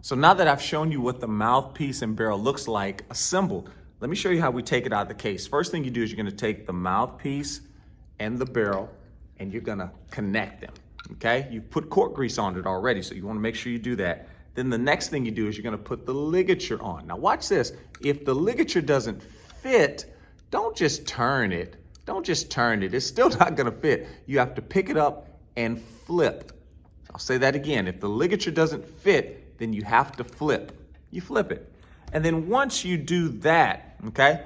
So now that I've shown you what the mouthpiece and barrel looks like assembled, let me show you how we take it out of the case. First thing you do is you're gonna take the mouthpiece and the barrel and you're gonna connect them, okay? You've put cork grease on it already, so you wanna make sure you do that. Then the next thing you do is you're gonna put the ligature on. Now watch this. If the ligature doesn't fit, don't just turn it. Don't just turn it. It's still not gonna fit. You have to pick it up and flip. I'll say that again. If the ligature doesn't fit, then you have to flip. You flip it. And then once you do that, okay,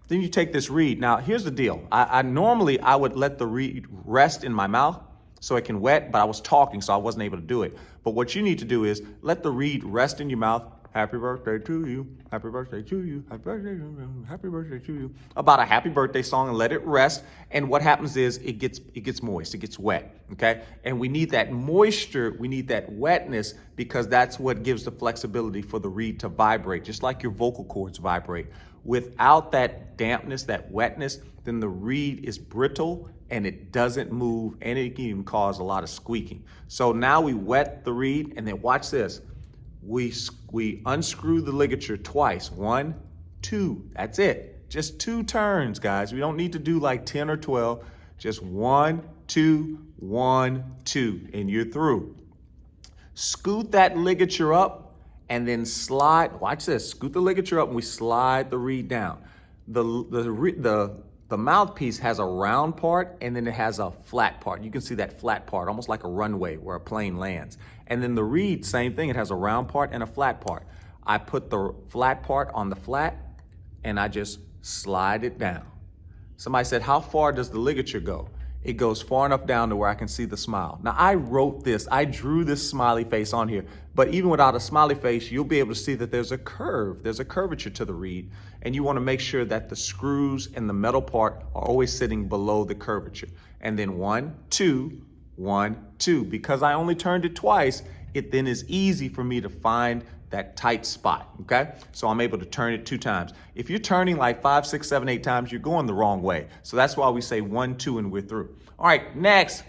then you take this reed. Now, here's the deal. Normally, I would let the reed rest in my mouth so it can wet, but I was talking, so I wasn't able to do it. But what you need to do is let the reed rest in your mouth. Happy birthday to you. Happy birthday to you. Happy birthday to you. Happy birthday to you. About a happy birthday song, and let it rest. And what happens is it gets moist, it gets wet, okay? And we need that moisture, we need that wetness, because that's what gives the flexibility for the reed to vibrate, just like your vocal cords vibrate. Without that dampness, that wetness, then the reed is brittle and it doesn't move, and it can even cause a lot of squeaking. So now we wet the reed, and then watch this. We unscrew the ligature twice. 1, 2, that's it. Just 2 turns, guys. We don't need to do like 10 or 12. Just 1, 2, 1, 2, and you're through. Scoot that ligature up and then slide, watch this, scoot the ligature up and we slide the reed down. The mouthpiece has a round part and then it has a flat part. You can see that flat part, almost like a runway where a plane lands. And then the reed, same thing, it has a round part and a flat part. I put the flat part on the flat and I just slide it down. Somebody said, how far does the ligature go? It goes far enough down to where I can see the smile. Now I wrote this, I drew this smiley face on here, but even without a smiley face, you'll be able to see that there's a curve, there's a curvature to the reed, and you wanna make sure that the screws and the metal part are always sitting below the curvature. And then 1, 2, 1, 2. Because I only turned it twice, it then is easy for me to find that tight spot, okay? So I'm able to turn it 2 times. If you're turning like 5, 6, 7, 8 times, you're going the wrong way. So that's why we say 1, 2, and we're through. All right, next.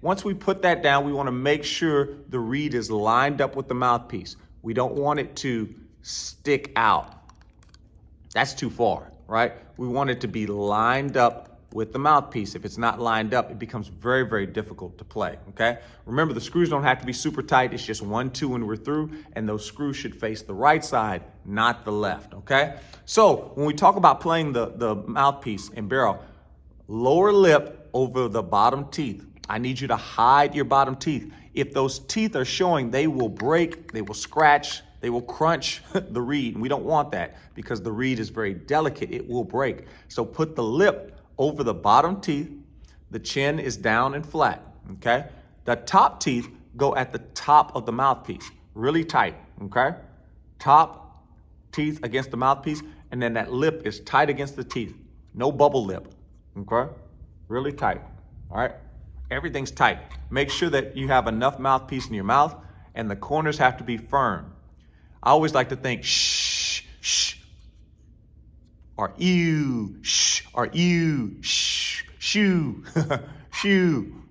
Once we put that down, we wanna make sure the reed is lined up with the mouthpiece. We don't want it to stick out. That's too far, right? We want it to be lined up with the mouthpiece. If it's not lined up, it becomes very, very difficult to play, okay? Remember, the screws don't have to be super tight. It's just 1, 2, and we're through, and those screws should face the right side, not the left, okay? So when we talk about playing the mouthpiece and barrel, lower lip over the bottom teeth. I need you to hide your bottom teeth. If those teeth are showing, they will break, they will scratch, they will crunch the reed. And we don't want that because the reed is very delicate. It will break. So put the lip over the bottom teeth. The chin is down and flat, okay? The top teeth go at the top of the mouthpiece, really tight, okay? Top teeth against the mouthpiece, and then that lip is tight against the teeth. No bubble lip, okay? Really tight, all right? Everything's tight. Make sure that you have enough mouthpiece in your mouth, and the corners have to be firm. I always like to think shh, shh, or ew, shh, or ew, shh, shoo, shoo.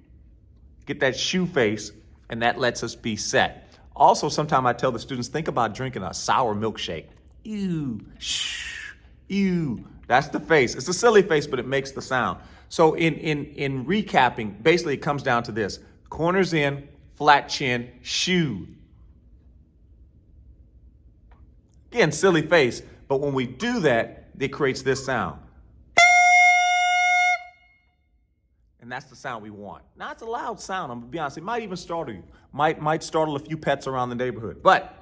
Get that shoe face, and that lets us be set. Also, sometimes I tell the students, think about drinking a sour milkshake. Ew, shh, ew. That's the face. It's a silly face, but it makes the sound. So in recapping, basically it comes down to this. Corners in, flat chin, shoo. Again, silly face, but when we do that, it creates this sound. And that's the sound we want. Now, it's a loud sound, I'm gonna be honest. It might even startle you. Might startle a few pets around the neighborhood. But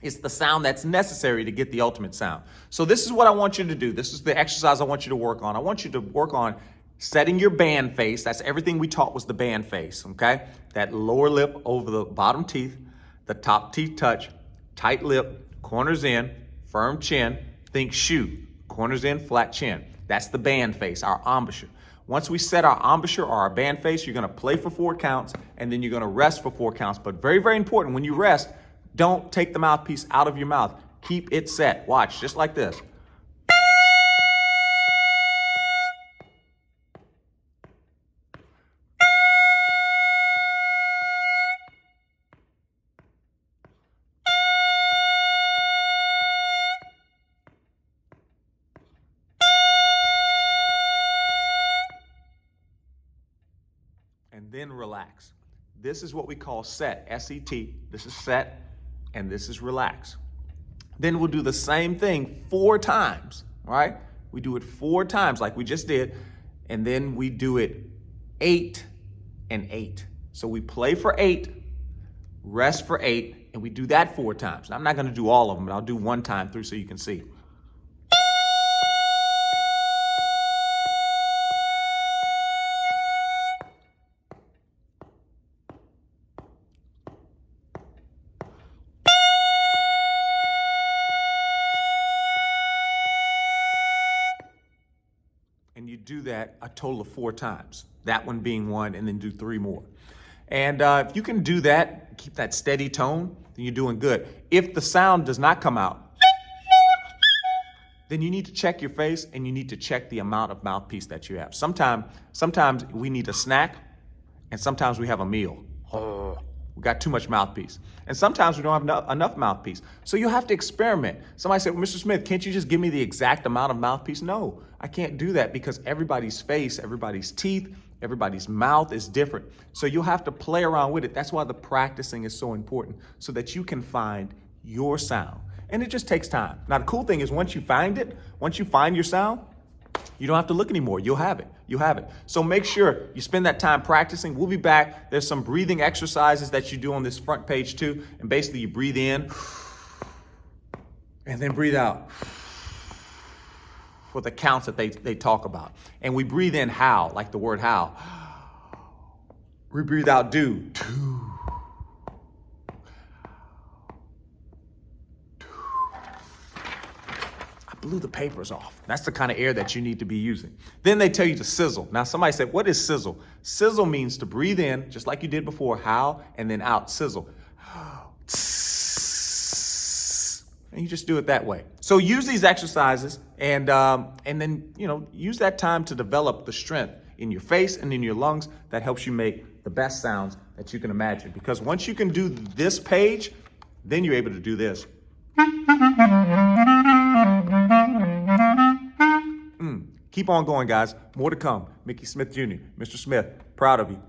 it's the sound that's necessary to get the ultimate sound. So this is what I want you to do. This is the exercise I want you to work on. I want you to work on setting your band face. That's everything we taught was the band face, okay? That lower lip over the bottom teeth, the top teeth touch, tight lip, corners in, firm chin, think shoe, corners in, flat chin. That's the band face, our embouchure. Once we set our embouchure or our band face, you're gonna play for 4 counts, and then you're gonna rest for 4 counts. But very, very important, when you rest, don't take the mouthpiece out of your mouth. Keep it set. Watch, just like this. relax. This is what we call set, S-E-T. This is set, and this is relax. Then we'll do the same thing 4 times, right? We do it 4 times like we just did, and then we do it 8 and 8. So we play for 8, rest for 8, and we do that 4 times. Now, I'm not gonna do all of them, but I'll do 1 time through so you can see. And you do that a total of 4 times, that one being 1, and then do 3 more. And if you can do that, keep that steady tone, then you're doing good. If the sound does not come out, then you need to check your face and you need to check the amount of mouthpiece that you have. Sometimes we need a snack, and sometimes we have a meal. We got too much mouthpiece. And sometimes we don't have enough mouthpiece. So you have to experiment. Somebody said, well, Mr. Smith, can't you just give me the exact amount of mouthpiece? No, I can't do that because everybody's face, everybody's teeth, everybody's mouth is different. So you'll have to play around with it. That's why the practicing is so important, so that you can find your sound. And it just takes time. Now, the cool thing is once you find it, once you find your sound, you don't have to look anymore. You'll have it. You have it. So make sure you spend that time practicing. We'll be back. There's some breathing exercises that you do on this front page too. And basically you breathe in and then breathe out for the counts that they talk about. And we breathe in how, like the word how. We breathe out do. Blew the papers off. That's the kind of air that you need to be using. Then they tell you to sizzle. Now somebody said, what is sizzle? Sizzle means to breathe in, just like you did before, how, and then out, sizzle. And you just do it that way. So use these exercises and then, use that time to develop the strength in your face and in your lungs that helps you make the best sounds that you can imagine. Because once you can do this page, then you're able to do this. Keep on going, guys. More to come. Mickey Smith Jr., Mr. Smith, proud of you.